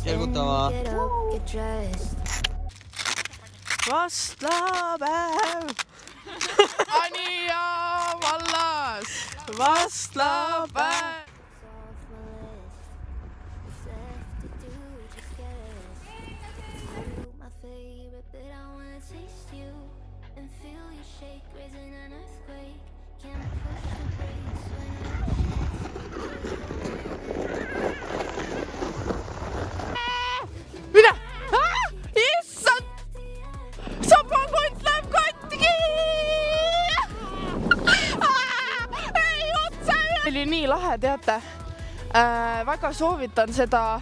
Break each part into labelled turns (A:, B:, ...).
A: Kelgutama.
B: Vastlapäev. Anija vallas. Vastlapäev. Mida? Issand! Sapakott läheb katki! Ei, otse! Oli nii lahe, teate. Väga soovitan seda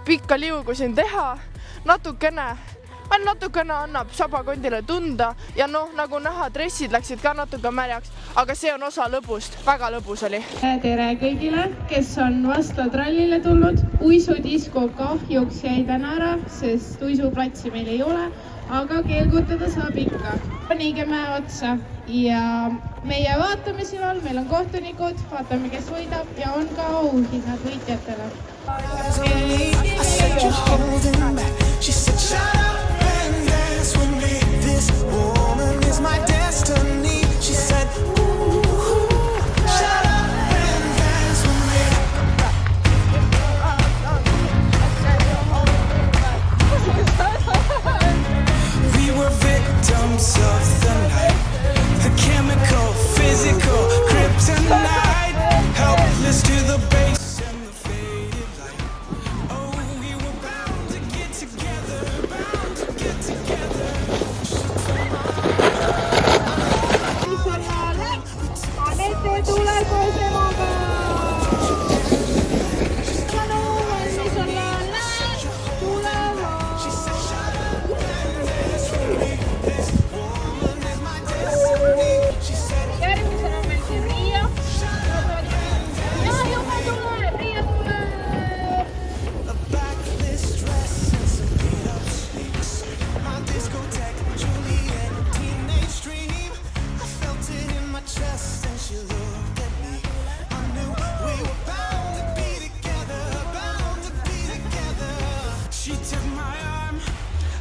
B: pikka liugu siin teha. Natukene annab sabakondile tunda ja noh, nagu näha, dressid läksid ka natuke märjaks, aga see on osa lõbust. Väga lõbus oli.
C: Tere kõigile, kes on Vastla trallile tulnud. Uisudisko kahjuks jäi täna ära, sest uisuplatsi meil ei ole, aga keelgutada saab ikka. Panige mäe otsa ja meie vaatame siin all, meil on kohtunikud, vaatame, kes võidab ja on ka auhinnad võitjatele.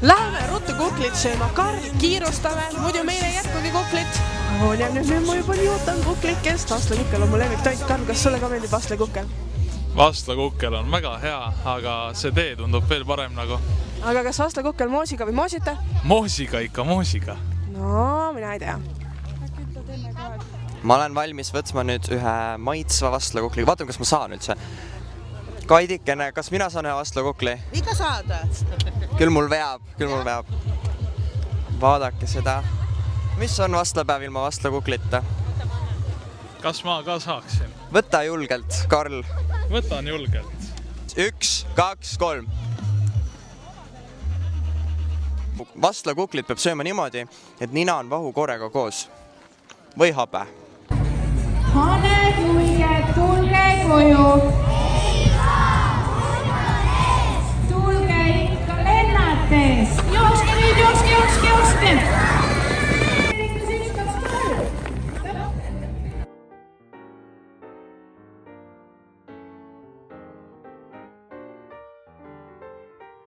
B: Läheme ruttu kuklit sööma. Karl, kiirustame, muidu meil ei jätkugi kuklit. Ja nüüd ma juba nii ootan kuklikest. Vastlakukkel on mu lemmiktoit. Karl, kas sulle ka meeldib vastlakukkel?
D: Vastlakukkel on väga hea, aga see tee tundub veel parem nagu.
B: Aga kas vastlakukkel moosiga või moosita?
D: Moosiga ikka, moosiga.
B: No, mina ei tea.
A: Ma olen valmis võtma nüüd ühe maitsva vastlakukli. Vaatame, kas ma saan üldse. Kaidikene, kas mina saan ühe vastlakukli?
E: Ikka saad?
A: Küll mul veab. Vaadake seda. Mis on vastlapäev ilma vastlakuklita?
D: Kas ma ka saaksin?
A: Võta julgelt, Karl.
D: Võtan julgelt.
A: 1, 2, 3. Vastlakuklit peab sööma niimoodi, et nina on vahukorega koos. Või habe.
C: Hane, tulge koju.